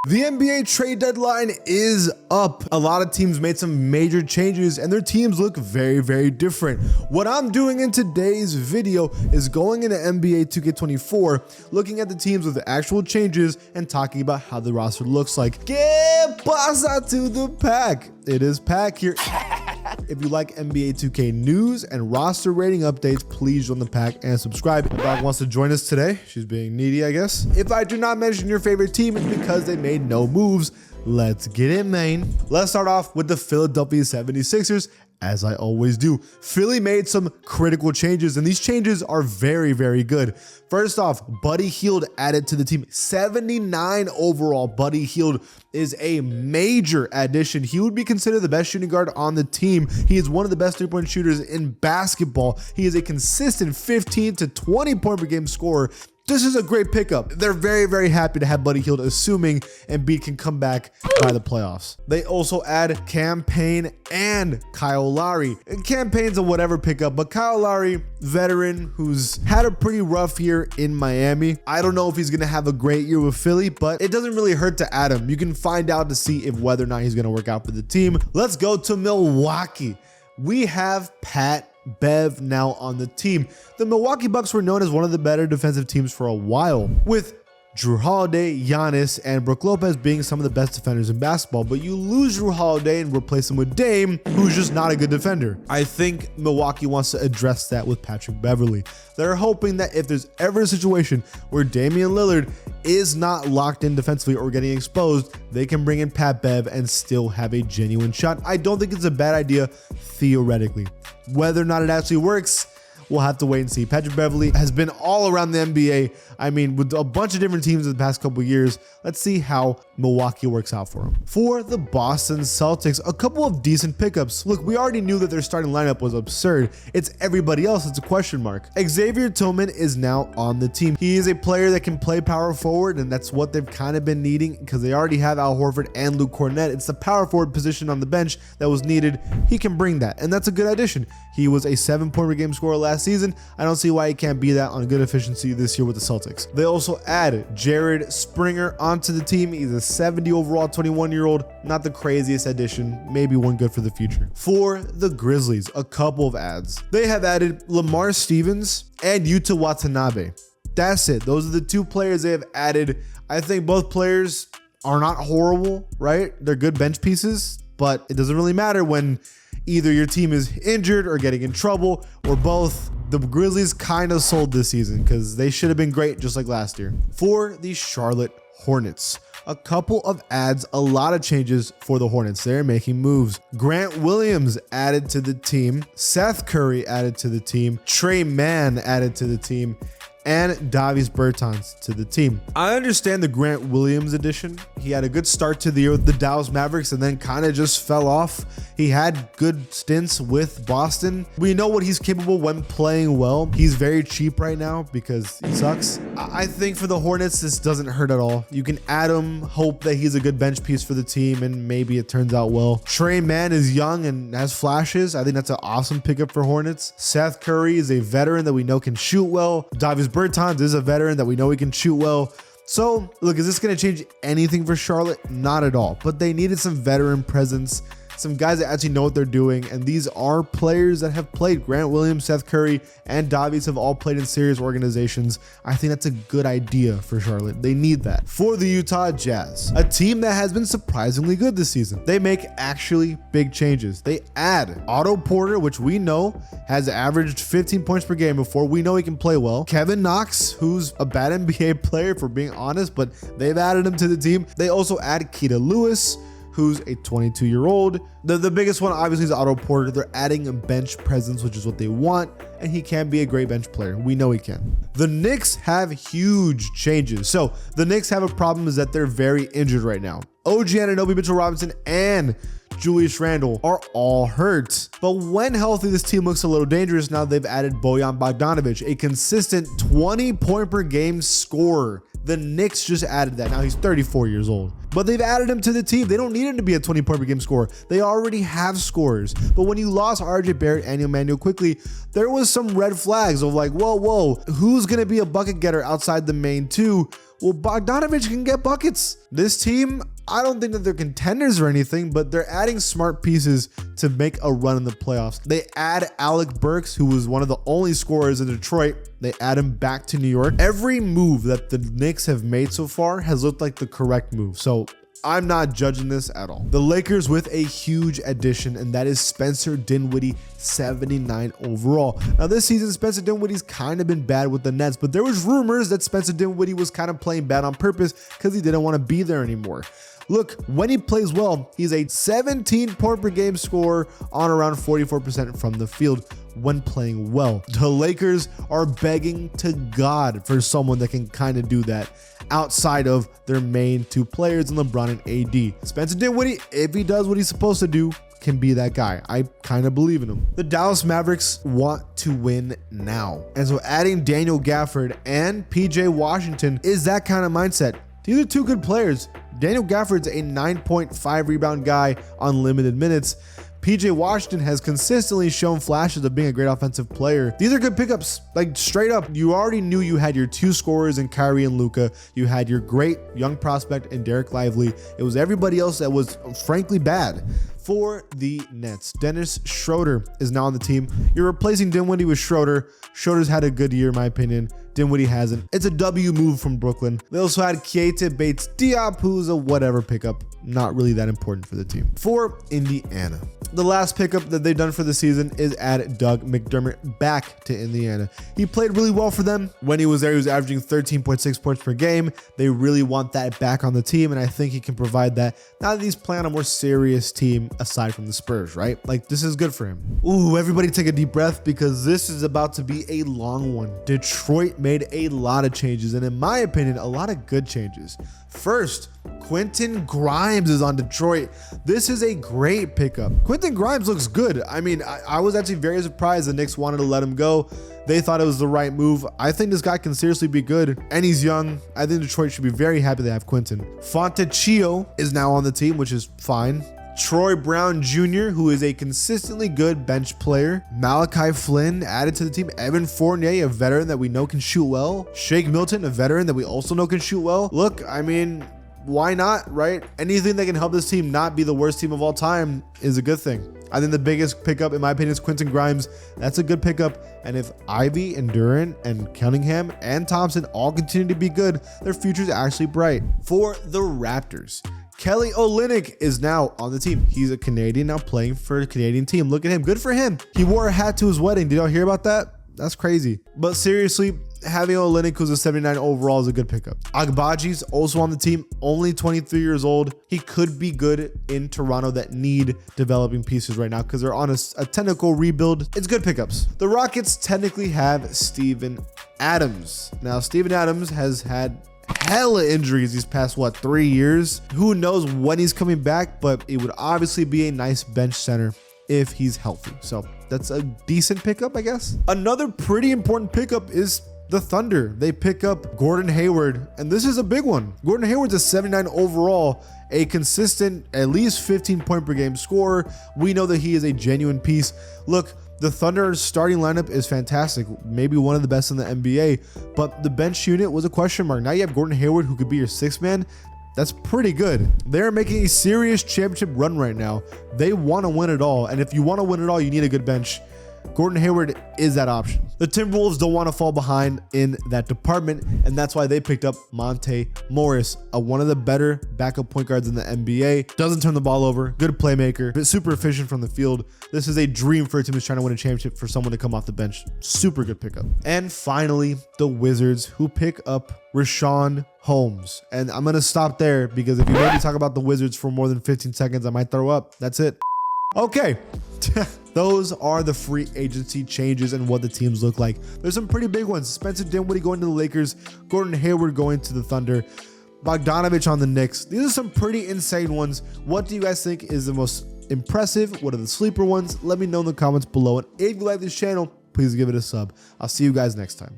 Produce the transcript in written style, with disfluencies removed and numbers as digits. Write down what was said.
The NBA trade deadline is up. A lot of teams made some major changes and their teams look very, very different. What I'm doing in today's video is going into NBA 2K24, looking at the teams with the actual changes and talking about how the roster looks like. Que pasa to the pack? It is Pack here. If you like NBA 2K news and roster rating updates, please join the pack and subscribe. My dog wants to join us today. She's being needy, I guess. If I do not mention your favorite team, it's because they made no moves. Let's get it, man. Let's start off with the Philadelphia 76ers. As I always do, Philly made some critical changes, and these changes are very, very good. First off, Buddy Hield added to the team. 79 overall. Buddy Hield is a major addition. He would be considered the best shooting guard on the team. He is one of the best three-point shooters in basketball. He is a consistent 15 to 20 point per game scorer. This is a great pickup. They're very, very happy to have Buddy Hield, assuming Embiid can come back by the playoffs. They also add Cam Payne and Kyle Lowry. And Cam Payne's a whatever pickup, but Kyle Lowry, veteran who's had a pretty rough year in Miami. I don't know if he's gonna have a great year with Philly, but it doesn't really hurt to add him. You can find out to see if whether or not he's gonna work out for the team. Let's go to Milwaukee. We have Pat Bev now on the team. The Milwaukee Bucks were known as one of the better defensive teams for a while, with Jrue Holiday, Giannis, and Brook Lopez being some of the best defenders in basketball, but you lose Jrue Holiday and replace him with Dame, who's just not a good defender. I think Milwaukee wants to address that with Patrick Beverley. They're hoping that if there's ever a situation where Damian Lillard is not locked in defensively or getting exposed, they can bring in Pat Bev and still have a genuine shot. I don't think it's a bad idea theoretically. Whether or not it actually works, we'll have to wait and see. Patrick Beverley has been all around the NBA. I mean, with a bunch of different teams in the past couple of years. Let's see how Milwaukee works out for him. For the Boston Celtics, a couple of decent pickups. Look, we already knew that their starting lineup was absurd. It's everybody else that's a question mark. Xavier Tillman is now on the team. He is a player that can play power forward, and that's what they've kind of been needing because they already have Al Horford and Luke Cornett. It's the power forward position on the bench that was needed. He can bring that, and that's a good addition. He was a 7-point per game scorer last season. I don't see why he can't be that on good efficiency this year with the Celtics. They also add Jared Springer onto the team. He's a 70 overall 21-year-old. Not the craziest addition, maybe one good for the future. For the Grizzlies, a couple of adds. They have added Lamar Stevens and Yuta Watanabe. That's it. Those are the two players they have added. I think both players are not horrible, right? They're good bench pieces, but it doesn't really matter when either your team is injured or getting in trouble or both. The Grizzlies kind of sold this season because they should have been great just like last year. For the Charlotte Hornets, a couple of adds, a lot of changes for the Hornets. They're making moves. Grant Williams added to the team. Seth Curry added to the team. Trey Mann added to the team. And Davis Bertans to the team. I understand the Grant Williams addition. He had a good start to the year with the Dallas Mavericks and then kind of just fell off. He had good stints with Boston. We know what he's capable when playing well. He's very cheap right now because he sucks. I think for the Hornets, this doesn't hurt at all. You can add him, hope that he's a good bench piece for the team, and maybe it turns out well. Trey Mann is young and has flashes. I think that's an awesome pickup for Hornets. Seth Curry is a veteran that we know can shoot well. Davis Bertans is a veteran that we know he can shoot well. So, look, is this going to change anything for Charlotte? Not at all. But they needed some veteran presence, some guys that actually know what they're doing, and these are players that have played. Grant Williams, Seth Curry, and Davis have all played in serious organizations. I think that's a good idea for Charlotte. They need that. For the Utah Jazz, a team that has been surprisingly good this season, they make actually big changes. They add Otto Porter, which we know has averaged 15 points per game before. We know he can play well. Kevin Knox, who's a bad NBA player for being honest, but they've added him to the team. They also add Keita Lewis, who's a 22-year-old. The biggest one obviously is Otto Porter. They're adding a bench presence, which is what they want, and he can be a great bench player. We know he can. The Knicks have huge changes. So the Knicks have a problem is that they're very injured right now. OG Anunoby, Mitchell Robinson, and Julius Randle are all hurt. But when healthy, this team looks a little dangerous. Now they've added Bojan Bogdanovic, a consistent 20 point per game scorer. The Knicks just added that. Now he's 34 years old. but they've added him to the team. They don't need him to be a 20-point per game scorer. They already have scorers. But when you lost RJ Barrett and Emmanuel Quickley, there was some red flags of like, whoa, who's going to be a bucket getter outside the main two? Well, Bogdanović can get buckets. This team, I don't think that they're contenders or anything, but they're adding smart pieces to make a run in the playoffs. They add Alec Burks, who was one of the only scorers in Detroit. They add him back to New York. Every move that the Knicks have made so far has looked like the correct move. So I'm not judging this at all. The Lakers with a huge addition, and that is Spencer Dinwiddie, 79 overall. Now this season, Spencer Dinwiddie's kind of been bad with the Nets, but there was rumors that Spencer Dinwiddie was kind of playing bad on purpose because he didn't want to be there anymore. Look, when he plays well, he's a 17-point per game scorer on around 44% from the field when playing well. The Lakers are begging to God for someone that can kind of do that outside of their main two players in LeBron and AD. Spencer Dinwiddie, if he does what he's supposed to do, can be that guy. I kind of believe in him. The Dallas Mavericks want to win now. And so adding Daniel Gafford and PJ Washington is that kind of mindset. These are two good players. Daniel Gafford's a 9.5 rebound guy on limited minutes. PJ Washington has consistently shown flashes of being a great offensive player. These are good pickups, like straight up. You already knew you had your two scorers in Kyrie and Luka. You had your great young prospect in Derek Lively. It was everybody else that was frankly bad. For the Nets, Dennis Schroeder is now on the team. You're replacing Dinwiddie with Schroeder. Schroeder's had a good year, in my opinion. Dinwiddie hasn't. It's a W move from Brooklyn. They also had Keita Bates-Diop, who's a whatever pickup. Not really that important for the team. For Indiana, the last pickup that they've done for the season is add Doug McDermott back to Indiana. He played really well for them. When he was there, he was averaging 13.6 points per game. They really want that back on the team, and I think he can provide that. Now that he's playing on a more serious team aside from the Spurs, right? Like, this is good for him. Ooh, everybody take a deep breath because this is about to be a long one. Detroit made a lot of changes, and in my opinion, a lot of good changes. First, Quentin Grimes is on Detroit. This is a great pickup. Quentin Grimes looks good. I mean, I was actually very surprised the Knicks wanted to let him go. They thought it was the right move. I think this guy can seriously be good, and he's young. I think Detroit should be very happy they have Quentin. Fontecchio is now on the team, which is fine. Troy Brown Jr., who is a consistently good bench player. Malachi Flynn added to the team. Evan Fournier, a veteran that we know can shoot well. Shake Milton, a veteran that we also know can shoot well. Look, I mean, why not, right? Anything that can help this team not be the worst team of all time is a good thing. I think the biggest pickup, in my opinion, is Quentin Grimes. That's a good pickup. And if Ivy and Duran and Cunningham and Thompson all continue to be good, their future's actually bright. For the Raptors, Kelly Olynyk is now on the team. He's a Canadian now playing for a Canadian team. Look at him. Good for him. He wore a hat to his wedding. Did y'all hear about that? That's crazy. But seriously, having Olynyk, who's a 79 overall, is a good pickup. Agbaji's also on the team, only 23 years old. He could be good in Toronto that need developing pieces right now because they're on a technical rebuild. It's good pickups. The Rockets technically have Steven Adams. Now, Steven Adams has had hella injuries these past 3 years. Who knows when he's coming back, but it would obviously be a nice bench center if he's healthy. So that's a decent pickup, I guess. Another pretty important pickup is the Thunder. They pick up Gordon Hayward, and this is a big one. Gordon Hayward's a 79 overall, a consistent at least 15 point per game scorer. We know that he is a genuine piece. Look, the Thunder's starting lineup is fantastic, maybe one of the best in the NBA, but the bench unit was a question mark. Now you have Gordon Hayward, who could be your sixth man. That's pretty good. They're making a serious championship run right now. They want to win it all, and if you want to win it all, you need a good bench. Gordon Hayward is that option. The Timberwolves don't want to fall behind in that department, and that's why they picked up Monte Morris, one of the better backup point guards in the NBA. Doesn't turn the ball over, good playmaker, but super efficient from the field. This is a dream for a team who's trying to win a championship for someone to come off the bench. Super good pickup. And finally, the Wizards, who pick up Richaun Holmes. And I'm going to stop there because if you make me talk about the Wizards for more than 15 seconds, I might throw up. That's it. Okay. Those are the free agency changes and what the teams look like. There's some pretty big ones. Spencer Dinwiddie going to the Lakers, Gordon Hayward going to the Thunder, Bogdanović on the Knicks. These are some pretty insane ones. What do you guys think is the most impressive? What are the sleeper ones? Let me know in the comments below. And if you like this channel, please give it a sub. I'll see you guys next time.